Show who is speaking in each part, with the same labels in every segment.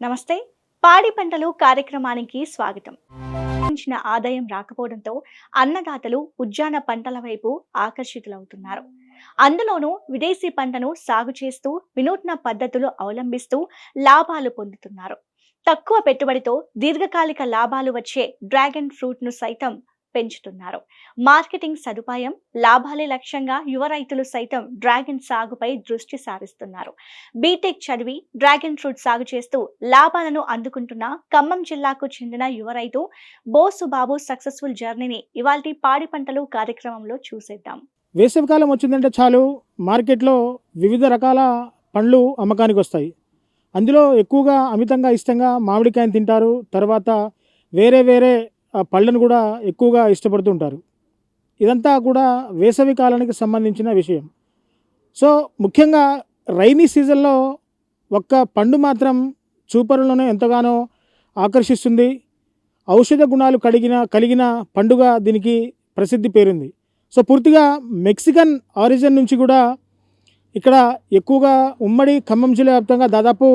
Speaker 1: నమస్తే. పాడి పంటలు కార్యక్రమానికి స్వాగతం. పెంచిన ఆదాయం రాకపోవడంతో అన్నదాతలు ఉద్యాన పంటల వైపు ఆకర్షితులవుతున్నారు. అందులోనూ విదేశీ పంటను సాగు చేస్తూ వినూత్న పద్ధతులు అవలంబిస్తూ లాభాలు పొందుతున్నారు. తక్కువ పెట్టుబడితో దీర్ఘకాలిక లాభాలు వచ్చే డ్రాగన్ ఫ్రూట్ ను సైతం పెంచుతున్నారు. మార్కెటింగ్ సదుపాయం, లాభాలే లక్ష్యంగా యువ రైతులు సైతం డ్రాగన్ సాగుపై దృష్టి సారిస్తున్నారు. బీటెక్ చదివి డ్రాగన్ ఫ్రూట్ సాగు చేస్తూ లాభాలను అందుకుంటున్న ఖమ్మం జిల్లాకు చెందిన యువ రైతు బోసుబాబు సక్సెస్ఫుల్ జర్నీని ఇవాల్టి పాడి పంటలు కార్యక్రమంలో చూసేద్దాం.
Speaker 2: వేసవికాలం వచ్చిందంటే చాలు మార్కెట్లో వివిధ రకాల పండ్లు అమ్మకానికి వస్తాయి. అందులో ఎక్కువగా అమితంగా ఇష్టంగా మామిడికాయని తింటారు. తర్వాత వేరే వేరే పళ్ళను కూడా ఎక్కువగా ఇష్టపడుతూ ఉంటారు. ఇదంతా కూడా వేసవి కాలానికి సంబంధించిన విషయం. సో ముఖ్యంగా రైనీ సీజన్లో ఒక్క పండు మాత్రం చూపరులను ఎంతగానో ఆకర్షిస్తుంది. ఔషధ గుణాలు కలిగిన పండుగ దీనికి ప్రసిద్ధి పేరుంది. సో పూర్తిగా మెక్సికన్ ఆరిజిన్ నుంచి కూడా ఇక్కడ ఎక్కువగా ఉమ్మడి ఖమ్మం జిల్లా వ్యాప్తంగా దాదాపు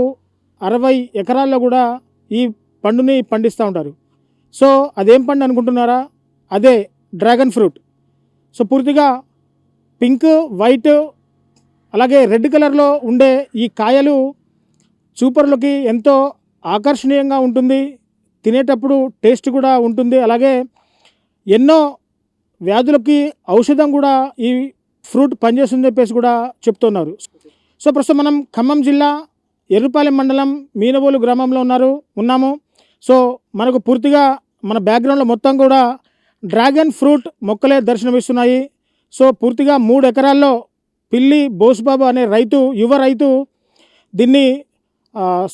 Speaker 2: 60 ఎకరాల్లో కూడా ఈ పండుని పండిస్తూ ఉంటారు. సో అదేం పండు అనుకుంటున్నారా? అదే డ్రాగన్ ఫ్రూట్. సో పూర్తిగా పింక్, వైట్ అలాగే రెడ్ కలర్లో ఉండే ఈ కాయలు చూపర్లకి ఎంతో ఆకర్షణీయంగా ఉంటుంది. తినేటప్పుడు టేస్ట్ కూడా ఉంటుంది. అలాగే ఎన్నో వ్యాధులకి ఔషధం కూడా ఈ ఫ్రూట్ పనిచేస్తుందని చెప్పేసి కూడా చెప్తున్నారు. సో ప్రస్తుతం మనం ఖమ్మం జిల్లా ఎర్రుపాలెం మండలం మీనవోలు గ్రామంలో ఉన్నాము. సో మనకు పూర్తిగా మన బ్యాక్గ్రౌండ్లో మొత్తం కూడా డ్రాగన్ ఫ్రూట్ మొక్కలే దర్శనమిస్తున్నాయి. సో పూర్తిగా 3 ఎకరాల్లో పిల్లి బోసుబాబు అనే యువ రైతు దీన్ని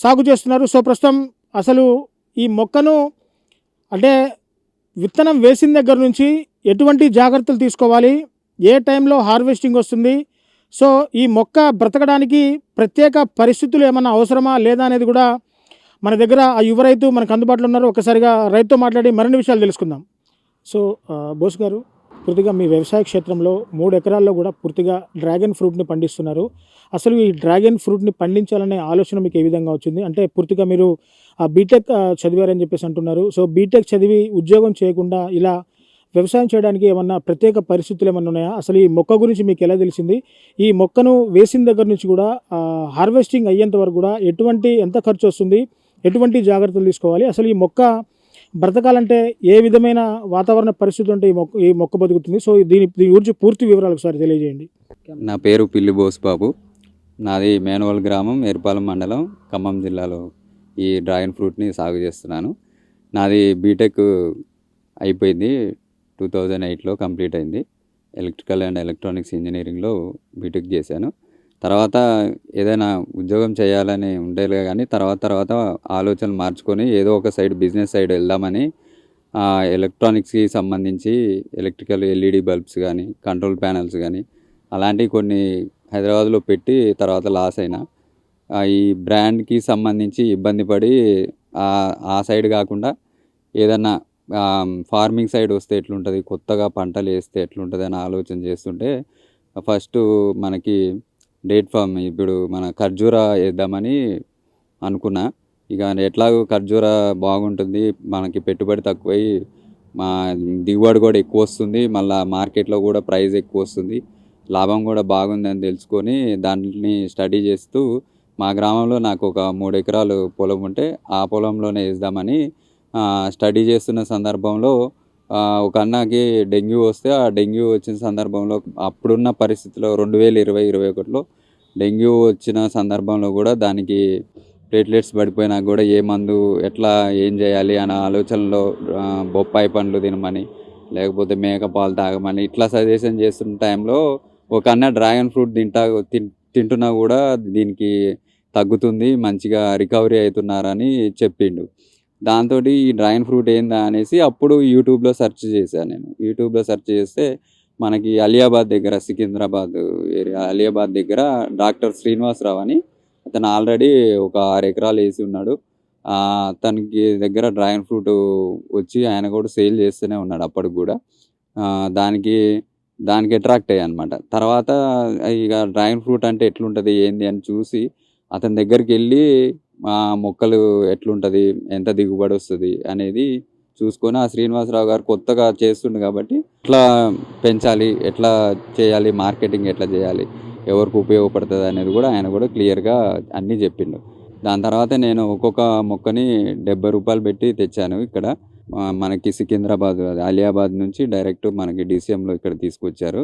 Speaker 2: సాగు చేస్తున్నారు. సో ప్రస్తుతం అసలు ఈ మొక్కను అంటే విత్తనం వేసిన దగ్గర నుంచి ఎటువంటి జాగ్రత్తలు తీసుకోవాలి, ఏ టైంలో హార్వెస్టింగ్ వస్తుంది, సో ఈ మొక్క బ్రతకడానికి ప్రత్యేక పరిస్థితులు ఏమన్నా అవసరమా లేదా అనేది కూడా మన దగ్గర ఆ యువ రైతు మనకు అందుబాటులో ఉన్నారు. ఒకసారిగా రైతుతో మాట్లాడి మరిన్ని విషయాలు తెలుసుకుందాం. సో బోస్ గారు, పూర్తిగా మీ వ్యవసాయ క్షేత్రంలో 3 ఎకరాల్లో కూడా పూర్తిగా డ్రాగన్ ఫ్రూట్ని పండిస్తున్నారు. అసలు ఈ డ్రాగన్ ఫ్రూట్ని పండించాలనే ఆలోచన మీకు ఏ విధంగా వచ్చింది? అంటే పూర్తిగా మీరు బీటెక్ చదివారని చెప్పేసి అంటున్నారు. సో బీటెక్ చదివి ఉద్యోగం చేయకుండా ఇలా వ్యవసాయం చేయడానికి ఏమన్నా ప్రత్యేక పరిస్థితులు ఏమన్నా ఉన్నాయా? అసలు ఈ మొక్క గురించి మీకు ఎలా తెలిసింది? ఈ మొక్కను వేసిన దగ్గర నుంచి కూడా హార్వెస్టింగ్ అయ్యేంత వరకు కూడా ఎంత ఖర్చు వస్తుంది, ఎటువంటి జాగ్రత్తలు తీసుకోవాలి, అసలు ఈ మొక్క బ్రతకాలంటే ఏ విధమైన వాతావరణ పరిస్థితులు ఉంటే ఈ మొక్క బతుకుతుంది? సో దీని గురించి పూర్తి వివరాలు ఒకసారి తెలియజేయండి.
Speaker 3: నా పేరు పిల్లి బోసుబాబు. నాది మేనవల్ గ్రామం, ఎర్పాలెం మండలం, ఖమ్మం జిల్లాలో ఈ డ్రాగన్ ఫ్రూట్ని సాగు చేస్తున్నాను. నాది బీటెక్ అయిపోయింది, 2008లో కంప్లీట్ అయింది. ఎలక్ట్రికల్ అండ్ ఎలక్ట్రానిక్స్ ఇంజనీరింగ్లో బీటెక్ చేశాను. తర్వాత ఏదైనా ఉద్యోగం చేయాలని ఉండేలే కానీ తర్వాత ఆలోచనలు మార్చుకొని ఏదో ఒక సైడ్ బిజినెస్ సైడ్ వెళ్దామని ఎలక్ట్రానిక్స్కి సంబంధించి ఎలక్ట్రికల్ ఎల్ఈడి బల్బ్స్ కానీ, కంట్రోల్ ప్యానల్స్ కానీ అలాంటివి కొన్ని హైదరాబాద్లో పెట్టి తర్వాత లాస్ అయినా ఈ బ్రాండ్కి సంబంధించి ఇబ్బంది పడి ఆ సైడ్ కాకుండా ఏదన్నా ఫార్మింగ్ సైడ్ వస్తే ఎట్లుంటుంది, కొత్తగా పంటలు వేస్తే ఎట్లుంటుంది అని ఆలోచన చేస్తుంటే ఫస్ట్ మనకి డేట్ ఫామ్ ఇప్పుడు మన ఖర్జూరా వేద్దామని అనుకున్నా. ఇక ఎట్లాగో ఖర్జూరా బాగుంటుంది, మనకి పెట్టుబడి తక్కువై మా దిగుబడి కూడా ఎక్కువ వస్తుంది, మళ్ళీ మార్కెట్లో కూడా ప్రైస్ ఎక్కువ వస్తుంది, లాభం కూడా బాగుందని తెలుసుకొని దాన్ని స్టడీ చేస్తూ మా గ్రామంలో నాకు ఒక 3 ఎకరాలు పొలం ఉంటే ఆ పొలంలోనే వేద్దామని స్టడీ చేస్తున్న సందర్భంలో ఒక అన్నకి డెంగ్యూ వస్తే ఆ డెంగ్యూ వచ్చిన సందర్భంలో అప్పుడున్న పరిస్థితిలో 2020-21లో డెంగ్యూ వచ్చిన సందర్భంలో కూడా దానికి ప్లేట్లెట్స్ పడిపోయినా కూడా ఏ మందు ఎట్లా ఏం చేయాలి అనే ఆలోచనలో బొప్పాయి పండ్లు తినమని లేకపోతే మేక పాలు తాగమని ఇట్లా సజెషన్ చేస్తున్న టైంలో ఒక అన్న డ్రాగన్ ఫ్రూట్ తింటున్నా కూడా దీనికి తగ్గుతుంది, మంచిగా రికవరీ అవుతున్నారని చెప్పిండు. దాంతో ఈ డ్రాగన్ ఫ్రూట్ ఏందా అనేసి అప్పుడు యూట్యూబ్లో సెర్చ్ చేశాను. నేను యూట్యూబ్లో సెర్చ్ చేస్తే మనకి అలియాబాద్ దగ్గర, సికింద్రాబాద్ ఏరియా అలియాబాద్ దగ్గర డాక్టర్ శ్రీనివాసరావు అని అతను ఆల్రెడీ ఒక 6 ఎకరాలు వేసి ఉన్నాడు. అతనికి దగ్గర డ్రాగన్ ఫ్రూట్ వచ్చి ఆయన కూడా సేల్ చేస్తూనే ఉన్నాడు అప్పటికి కూడా. దానికి అట్రాక్ట్ అయ్యాయి అనమాట. తర్వాత ఇక డ్రాగన్ ఫ్రూట్ అంటే ఎట్లుంటుంది ఏంది అని చూసి అతని దగ్గరికి వెళ్ళి మొక్కలు ఎట్లుంటుంది, ఎంత దిగుబడి వస్తుంది అనేది చూసుకొని ఆ శ్రీనివాసరావు గారు కొత్తగా చేస్తుండు కాబట్టి ఎట్లా పెంచాలి, ఎట్లా చేయాలి, మార్కెటింగ్ ఎట్లా చేయాలి, ఎవరికి ఉపయోగపడుతుంది అనేది కూడా ఆయన కూడా క్లియర్గా అన్నీ చెప్పిండు. దాని తర్వాత నేను ఒక్కొక్క మొక్కని 70 రూపాయలు పెట్టి తెచ్చాను. ఇక్కడ మనకి సికింద్రాబాద్ అలియాబాద్ నుంచి డైరెక్ట్ మనకి DCMలో ఇక్కడ తీసుకొచ్చారు.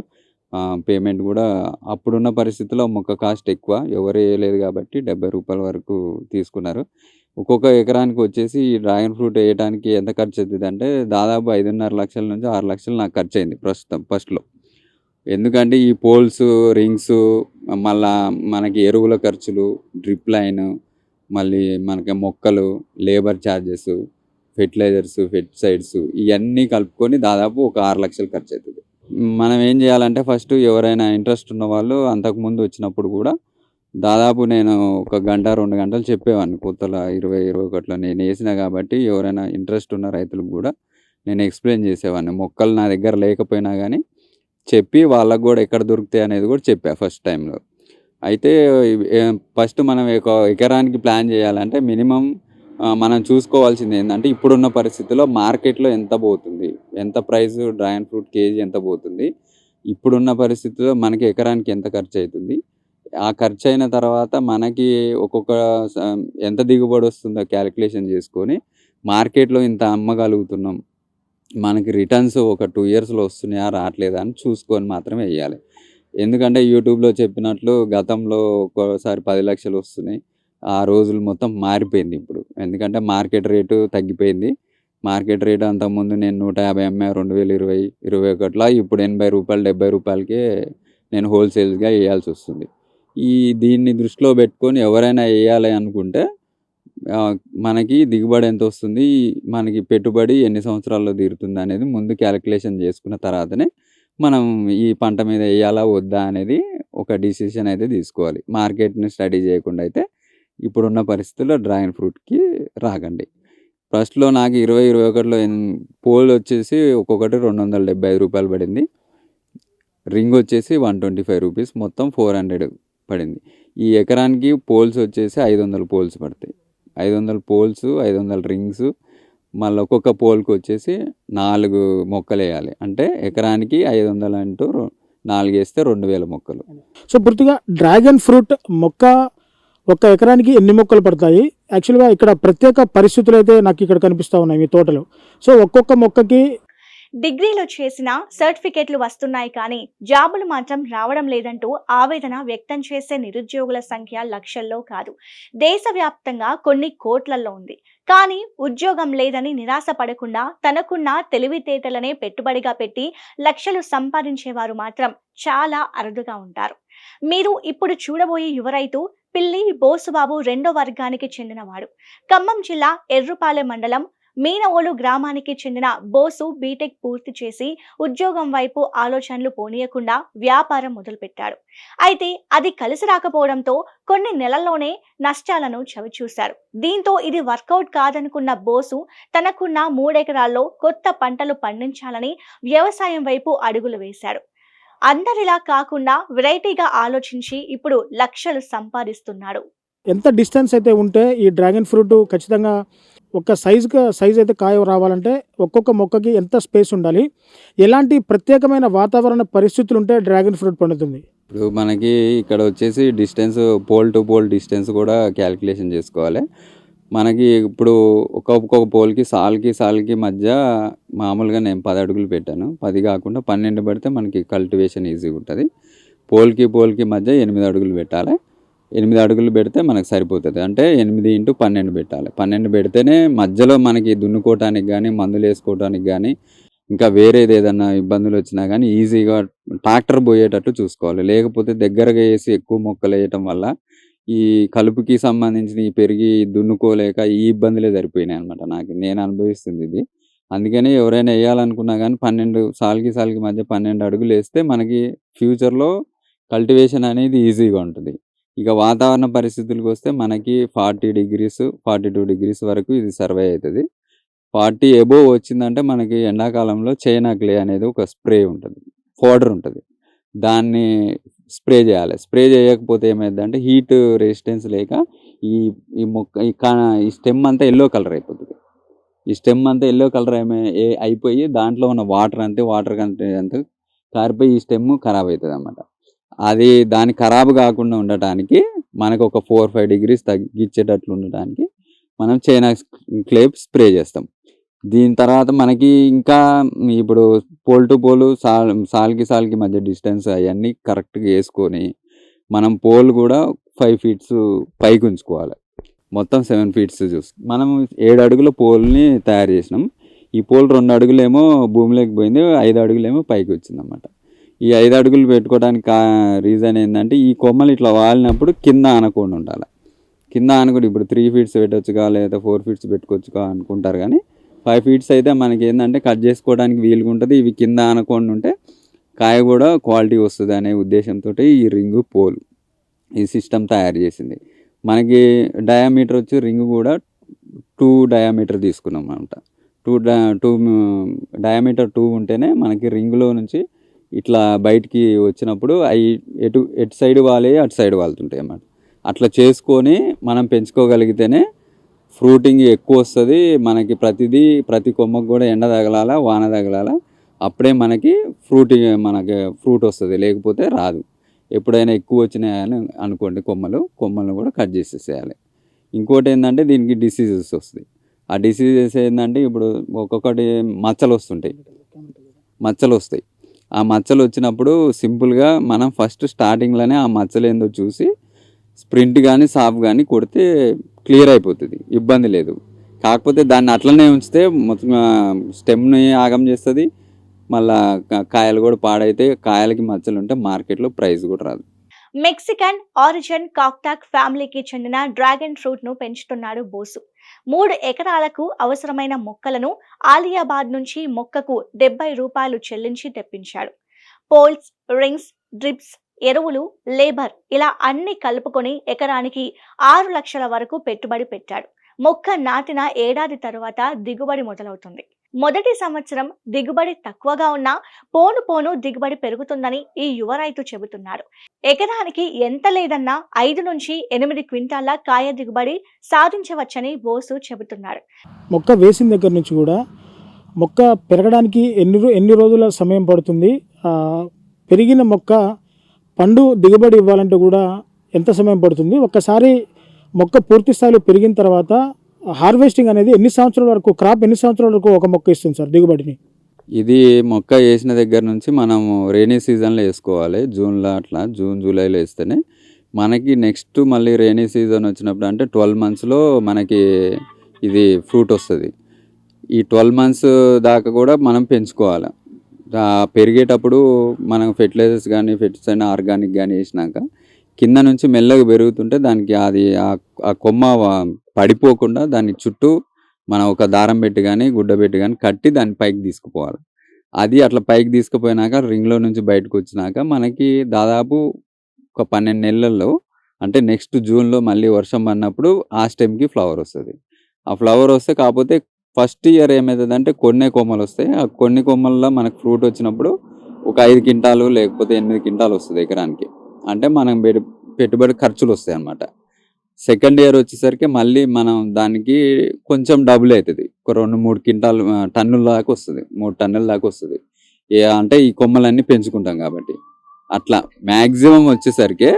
Speaker 3: పేమెంట్ కూడా అప్పుడున్న పరిస్థితుల్లో మొక్క కాస్ట్ ఎక్కువ, ఎవరు వేయలేదు కాబట్టి 70 రూపాయల వరకు తీసుకున్నారు. ఒక్కొక్క ఎకరానికి వచ్చేసి ఈ డ్రాగన్ ఫ్రూట్ వేయడానికి ఎంత ఖర్చు అవుతుంది అంటే దాదాపు 5.5 లక్షల నుంచి 6 లక్షలు నాకు ఖర్చు అయింది ప్రస్తుతం ఫస్ట్లో. ఎందుకంటే ఈ పోల్స్, రింగ్స్, మళ్ళా మనకి ఎరువుల ఖర్చులు, డ్రిప్ లైన్, మళ్ళీ మనకి మొక్కలు, లేబర్ ఛార్జెస్, ఫెర్టిలైజర్స్, పెస్టిసైడ్స్ ఇవన్నీ కలుపుకొని దాదాపు ఒక 6 లక్షలు ఖర్చు అవుతుంది. మనం ఏం చేయాలంటే ఫస్ట్ ఎవరైనా ఇంట్రెస్ట్ ఉన్న వాళ్ళు అంతకుముందు వచ్చినప్పుడు కూడా దాదాపు నేను ఒక గంట 2 గంటలు చెప్పేవాడిని. కొత్తల 2021లో నేను వేసిన కాబట్టి ఎవరైనా ఇంట్రెస్ట్ ఉన్న రైతులకు కూడా నేను ఎక్స్ప్లెయిన్ చేసేవాడిని. మొక్కలు నా దగ్గర లేకపోయినా కానీ చెప్పి వాళ్ళకు కూడా ఎక్కడ దొరుకుతాయి అనేది కూడా చెప్పా ఫస్ట్ టైంలో. అయితే ఫస్ట్ మనం ఒక ఎకరానికి ప్లాన్ చేయాలంటే మినిమం మనం చూసుకోవాల్సింది ఏంటంటే ఇప్పుడున్న పరిస్థితుల్లో మార్కెట్లో ఎంత పోతుంది, ఎంత ప్రైస్ డ్రాగన్ ఫ్రూట్ కేజీ ఎంత పోతుంది, ఇప్పుడున్న పరిస్థితుల్లో మనకి ఎకరానికి ఎంత ఖర్చు అవుతుంది, ఆ ఖర్చు అయిన తర్వాత మనకి ఒక్కొక్క ఎంత దిగుబడి వస్తుందో క్యాలిక్యులేషన్ చేసుకొని మార్కెట్లో ఇంత అమ్మగలుగుతున్నాం, మనకి రిటర్న్స్ ఒక 2 ఇయర్స్లో వస్తున్నాయా రావట్లేదా అని చూసుకొని మాత్రమే వేయాలి. ఎందుకంటే యూట్యూబ్లో చెప్పినట్లు గతంలో ఒక్కోసారి 10 లక్షలు వస్తున్నాయి, ఆ రోజులు మొత్తం మారిపోయింది ఇప్పుడు. ఎందుకంటే మార్కెట్ రేటు తగ్గిపోయింది. మార్కెట్ రేటు అంతకుముందు నేను 150 అమ్మా 2020, 2021లో, ఇప్పుడు 80 రూపాయలు, 70 రూపాయలకే నేను హోల్సేల్గా వేయాల్సి వస్తుంది. దీన్ని దృష్టిలో పెట్టుకొని ఎవరైనా వేయాలి అనుకుంటే మనకి దిగుబడి ఎంత వస్తుంది, మనకి పెట్టుబడి ఎన్ని సంవత్సరాల్లో తీరుతుంది అనేది ముందు క్యాలిక్యులేషన్ చేసుకున్న తర్వాతనే మనం ఈ పంట మీద వేయాలా వద్దా అనేది ఒక డిసిషన్ అయితే తీసుకోవాలి. మార్కెట్ని స్టడీ చేయకుండా అయితే ఇప్పుడున్న పరిస్థితుల్లో డ్రాగన్ ఫ్రూట్కి రాకండి. ఫస్ట్లో నాకు 2021లో పోల్ వచ్చేసి ఒక్కొక్కటి 275 రూపాయలు పడింది, రింగ్ వచ్చేసి 125 రూపీస్, మొత్తం 400 పడింది. ఈ ఎకరానికి పోల్స్ వచ్చేసి 500 పోల్స్ పడతాయి. 500 పోల్స్, 500 రింగ్స్, మళ్ళీ ఒక్కొక్క పోల్కి వచ్చేసి 4 మొక్కలు వేయాలి. అంటే ఎకరానికి 500 అంటూ 4 వేస్తే 2000 మొక్కలు.
Speaker 2: సో పూర్తిగా డ్రాగన్ ఫ్రూట్ మొక్క ఒక్క ఎకరానికి ఎన్ని మొక్కలు పడతాయి? యాక్చువల్గా ఇక్కడ ప్రత్యేక పరిస్థితులు అయితే నాకు ఇక్కడ కనిపిస్తూ ఉన్నాయి మీ తోటలో. సో ఒక్కొక్క మొక్కకి
Speaker 1: డిగ్రీలు చేసిన సర్టిఫికెట్లు వస్తున్నాయి కానీ జాబులు మాత్రం రావడం లేదంటూ ఆవేదన వ్యక్తం చేసే నిరుద్యోగుల సంఖ్య లక్షల్లో కాదు, దేశవ్యాప్తంగా కొన్ని కోట్లలో ఉంది. కానీ ఉద్యోగం లేదని నిరాశ పడకుండా తనకున్న తెలివితేటలనే పెట్టుబడిగా పెట్టి లక్షలు సంపాదించేవారు మాత్రం చాలా అరుదుగా ఉంటారు. మీరు ఇప్పుడు చూడబోయే యువ రైతు పిల్లి బోసుబాబు 2వ వర్గానికి చెందినవాడు. ఖమ్మం జిల్లా ఎర్రుపాలెం మండలం మీనవోలు గ్రామానికి చెందిన బోసు బీటెక్ పూర్తి చేసి ఉద్యోగం వైపు ఆలోచనలు పోనీయకుండా వ్యాపారం మొదలుపెట్టాడు. అయితే అది కలిసి రాకపోవడంతో కొన్ని నెలల్లోనే నష్టాలను చవిచూశారు. దీంతో ఇది వర్కౌట్ కాదనుకున్న బోసు తనకున్న 3 ఎకరాల్లో కొత్త పంటలు పండించాలని వ్యవసాయం వైపు అడుగులు వేశాడు. అందరిలా కాకుండా వెరైటీగా ఆలోచించి ఇప్పుడు లక్షలు సంపాదిస్తున్నాడు.
Speaker 2: ఎంత డిస్టెన్స్ అయితే ఉంటే ఈ డ్రాగన్ ఫ్రూట్ ఖచ్చితంగా ఒక సైజ్ అయితే కాయ రావాలంటే ఒక్కొక్క మొక్కకి ఎంత స్పేస్ ఉండాలి, ఎలాంటి ప్రత్యేకమైన వాతావరణ పరిస్థితులు ఉంటే డ్రాగన్ ఫ్రూట్ పండుతుంది?
Speaker 3: ఇప్పుడు మనకి ఇక్కడ వచ్చేసి distance, pole to pole distance కూడా క్యాలిక్యులేషన్ చేసుకోవాలి. మనకి ఇప్పుడు ఒక్కొక్క పోల్కి సాల్కి మధ్య మామూలుగా నేను 10 అడుగులు పెట్టాను. 10 కాకుండా 12 పెడితే మనకి కల్టివేషన్ ఈజీగా ఉంటుంది. పోల్కి మధ్య 8 అడుగులు పెట్టాలి. 8 అడుగులు పెడితే మనకు సరిపోతుంది. అంటే 8 × 12 పెట్టాలి. 12 పెడితేనే మధ్యలో మనకి దున్నుకోవటానికి కానీ, మందులు వేసుకోవటానికి కానీ, ఇంకా వేరేది ఏదన్నా ఇబ్బందులు వచ్చినా కానీ ఈజీగా ట్రాక్టర్ పోయేటట్టు చూసుకోవాలి. లేకపోతే దగ్గరగా వేసి ఎక్కువ మొక్కలు వేయటం వల్ల ఈ కలుపుకి సంబంధించిన ఈ పెరిగి దున్నుకోలేక ఈ ఇబ్బందులే సరిపోయినాయి అనమాట. నేను అనుభవిస్తుంది ఇది. అందుకని ఎవరైనా వేయాలనుకున్నా కానీ 12 సాల్కి మధ్య 12 అడుగులు వేస్తే మనకి ఫ్యూచర్లో కల్టివేషన్ అనేది ఈజీగా ఉంటుంది. ఇక వాతావరణ పరిస్థితులకు వస్తే మనకి 40 degrees 42 degrees వరకు ఇది సర్వే అవుతుంది. 40 అబోవ్ వచ్చిందంటే మనకి ఎండాకాలంలో చైనా క్లే అనేది ఒక స్ప్రే ఉంటుంది, పౌడర్ ఉంటుంది. దాన్ని స్ప్రే చేయాలి. స్ప్రే చేయకపోతే ఏమైందంటే హీట్ రెసిస్టెన్స్ లేక ఈ ఈ మొక్క ఈ స్టెమ్ అంతా ఎల్లో కలర్ అయిపోతుంది. ఈ స్టెమ్ అంతా ఎల్లో కలర్ అయిపోయి దాంట్లో ఉన్న వాటర్ కంటెంట్ కారిపోయి ఈ స్టెమ్ ఖరాబ్ అవుతుంది అన్నమాట. అది దాని ఖరాబ్ కాకుండా ఉండటానికి మనకు ఒక 4-5 degrees తగ్గించేటట్లు ఉండటానికి మనం చైనా క్లేప్ స్ప్రే చేస్తాం. దీని తర్వాత మనకి ఇంకా ఇప్పుడు పోల్ టు పోల్ సాల్కి మధ్య డిస్టెన్స్ అవన్నీ కరెక్ట్గా వేసుకొని మనం పోల్ కూడా 5 feet పైకి ఉంచుకోవాలి. మొత్తం 7 feet చూసి మనం 7 అడుగుల పోల్ని తయారు చేసినాం. ఈ పోల్ 2 అడుగులేమో భూమిలోకి పోయింది, 5 అడుగులేమో పైకి వచ్చింది అన్నమాట. ఈ 5 అడుగులు పెట్టుకోవడానికి రీజన్ ఏంటంటే ఈ కొమ్మలు ఇట్లా వాలినప్పుడు కింద ఆనకుండా ఉండాలి. కింద ఆనకుండా ఇప్పుడు 3 feet పెట్టవచ్చుగా లేదా 4 feet పెట్టుకోవచ్చుగా అనుకుంటారు, కానీ 5 feet అయితే మనకి ఏంటంటే కట్ చేసుకోవడానికి వీలుగా ఉంటుంది. ఇవి కింద ఆనకుండా ఉంటే కాయ కూడా క్వాలిటీ వస్తుంది అనే ఉద్దేశంతో ఈ రింగు పోల్ ఈ సిస్టమ్ తయారు చేసింది. మనకి డయామీటర్ వచ్చి రింగ్ కూడా 2 డయామీటర్ తీసుకున్నాం అనమాట. 2 డయామీటర్ 2 ఉంటేనే మనకి రింగులో నుంచి ఇట్లా బయటికి వచ్చినప్పుడు అవి ఎటు సైడ్ వాలి అటు సైడ్ వాళ్తుంటాయి అన్నమాట. అట్లా చేసుకొని మనం పెంచుకోగలిగితేనే ఫ్రూటింగ్ ఎక్కువ వస్తుంది. మనకి ప్రతి కొమ్మకు కూడా ఎండ తగలాల, వాన తగలాల, అప్పుడే మనకి ఫ్రూట్ వస్తుంది, లేకపోతే రాదు. ఎప్పుడైనా ఎక్కువ వచ్చినాయని అనుకోండి కొమ్మలను కూడా కట్ చేసేసేయాలి. ఇంకోటి ఏంటంటే దీనికి డిసీజెస్ వస్తాయి. ఆ డిసీజెస్ ఏంటంటే ఇప్పుడు ఒక్కొక్కటి మచ్చలు వస్తాయి. ఆ మచ్చలు వచ్చినప్పుడు సింపుల్గా మనం ఫస్ట్ స్టార్టింగ్లోనే ఆ మచ్చలు ఏందో చూసి స్ప్రింట్ కానీ సాఫ్ కానీ కొడితే క్లియర్ అయిపోతుంది, ఇబ్బంది లేదు. కాకపోతే దాన్ని అట్లనే ఉంచితే మొత్తం స్టెమ్ని ఆగం చేస్తుంది, మళ్ళా కాయలు కూడా పాడైతే కాయలకి మచ్చలు ఉంటే మార్కెట్లో ప్రైస్ కూడా రాదు.
Speaker 1: మెక్సికన్ ఆరిజిన్ కాక్టాక్ ఫ్యామిలీకి చెందిన డ్రాగన్ ఫ్రూట్ ను పెంచుతున్నాడు బోసు. 3 ఎకరాలకు అవసరమైన మొక్కలను ఆలియాబాద్ నుంచి మొక్కకు 70 రూపాయలు చెల్లించి తెప్పించాడు. పోల్స్, రింగ్స్, డ్రిప్స్, ఎరువులు, లేబర్ ఇలా అన్ని కలుపుకొని ఎకరానికి 6 లక్షల వరకు పెట్టుబడి పెట్టాడు. మొక్క నాటిన ఏడాది తరువాత దిగుబడి మొదలవుతుంది. మొదటి సంవత్సరం దిగుబడి తక్కువగా ఉన్నా పోను దిగుబడి పెరుగుతుందని ఈ యువ రైతు చెబుతున్నాడు. ఎకరానికి ఎంత లేదన్నా 5 నుంచి 8 క్వింటాల కాయ దిగుబడి సాధించవచ్చని బోసు చెబుతున్నాడు.
Speaker 2: మొక్క వేసిన దగ్గర నుంచి కూడా మొక్క పెరగడానికి ఎన్ని రోజుల సమయం పడుతుంది, పెరిగిన మొక్క పండు దిగుబడి ఇవ్వాలంటే కూడా ఎంత సమయం పడుతుంది, ఒక్కసారి మొక్క పూర్తి స్థాయిలో పెరిగిన తర్వాత హార్వెస్టింగ్ అనేది ఎన్ని సంవత్సరాల వరకు ఒక మొక్క ఇస్తుంది సార్ దిగుబడిని?
Speaker 3: ఇది మొక్క వేసిన దగ్గర నుంచి మనము రైనీ సీజన్లో వేసుకోవాలి. జూన్ జూలైలో వేస్తేనే మనకి నెక్స్ట్ మళ్ళీ రైనీ సీజన్ వచ్చినప్పుడు అంటే 12 monthsలో మనకి ఇది ఫ్రూట్ వస్తుంది. ఈ 12 months దాకా కూడా మనం పెంచుకోవాలి. పెరిగేటప్పుడు మనం ఫెర్టిలైజర్స్ కానీ ఆర్గానిక్ కానీ వేసినాక కింద నుంచి మెల్లగా పెరుగుతుంటే దానికి అది ఆ కొమ్మ పడిపోకుండా దాని చుట్టూ మనం ఒక దారం పెట్టి కానీ గుడ్డ పెట్టి కానీ కట్టి దాన్ని పైకి తీసుకుపోవాలి. అది అట్లా పైకి తీసుకుపోయినాక రింగ్లో నుంచి బయటకు వచ్చినాక మనకి దాదాపు ఒక 12 నెలల్లో అంటే నెక్స్ట్ జూన్లో మళ్ళీ వర్షం పడినప్పుడు ఆ స్టెమ్కి ఫ్లవర్ వస్తుంది. ఆ ఫ్లవర్ వస్తే కాకపోతే ఫస్ట్ ఇయర్ ఏమవుతుందంటే కొన్ని కొమ్మలు వస్తాయి. ఆ కొన్ని కొమ్మల్లో మనకు ఫ్రూట్ వచ్చినప్పుడు ఒక 5 క్వింటాలు లేకపోతే 8 క్వింటాలు వస్తుంది ఎకరానికి. అంటే మనం పెట్టుబడి ఖర్చులు వస్తాయి అన్నమాట. సెకండ్ ఇయర్ వచ్చేసరికి మళ్ళీ మనం దానికి కొంచెం డబుల్ అవుతుంది, ఒక 2-3 టన్నుల దాకా వస్తుంది, 3 టన్నుల దాకా వస్తుంది. అంటే ఈ కొమ్మలన్నీ పెంచుకుంటాం కాబట్టి అట్లా మ్యాక్సిమం వచ్చేసరికి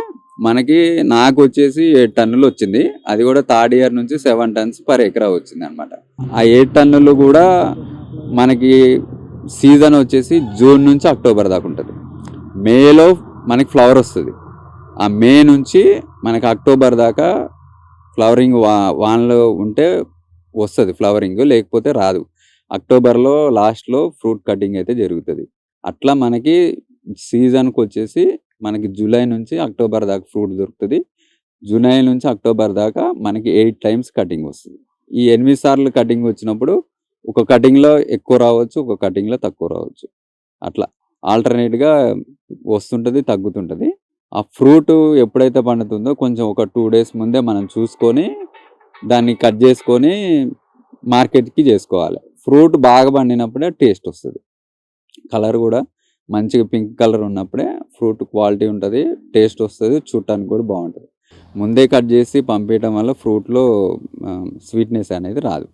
Speaker 3: నాకు వచ్చేసి 7 టన్నులు వచ్చింది. అది కూడా థర్డ్ ఇయర్ నుంచి 7 tons per ఎకరా వచ్చింది అనమాట. ఆ 8 టన్నులు కూడా మనకి సీజన్ వచ్చేసి జూన్ నుంచి అక్టోబర్ దాకా ఉంటుంది. మేలో మనకి ఫ్లవర్ వస్తుంది. ఆ మే నుంచి మనకి అక్టోబర్ దాకా ఫ్లవరింగ్ వానలో ఉంటే వస్తుంది ఫ్లవరింగ్, లేకపోతే రాదు. అక్టోబర్లో లాస్ట్లో ఫ్రూట్ కటింగ్ అయితే జరుగుతుంది. అట్లా మనకి సీజన్కి వచ్చేసి మనకి జూలై నుంచి అక్టోబర్ దాకా ఫ్రూట్ దొరుకుతుంది. జూలై నుంచి అక్టోబర్ దాకా మనకి 8 times కటింగ్ వస్తుంది. ఈ 8 సార్లు కటింగ్ వచ్చినప్పుడు ఒక కటింగ్లో ఎక్కువ రావచ్చు, ఒక కటింగ్లో తక్కువ రావచ్చు. అట్లా ఆల్టర్నేట్గా వస్తుంటుంది, తగ్గుతుంటుంది. ఆ ఫ్రూట్ ఎప్పుడైతే పండుతుందో కొంచెం ఒక 2 days ముందే మనం చూసుకొని దాన్ని కట్ చేసుకొని మార్కెట్కి చేసుకోవాలి. ఫ్రూట్ బాగా పండినప్పుడే టేస్ట్ వస్తుంది, కలర్ కూడా మంచిగా పింక్ కలర్ ఉన్నప్పుడే ఫ్రూట్ క్వాలిటీ ఉంటుంది, టేస్ట్ వస్తుంది, చూడటానికి కూడా బాగుంటుంది. ముందే కట్ చేసి పంపించడం వల్ల ఫ్రూట్లో స్వీట్నెస్ అనేది రాదు.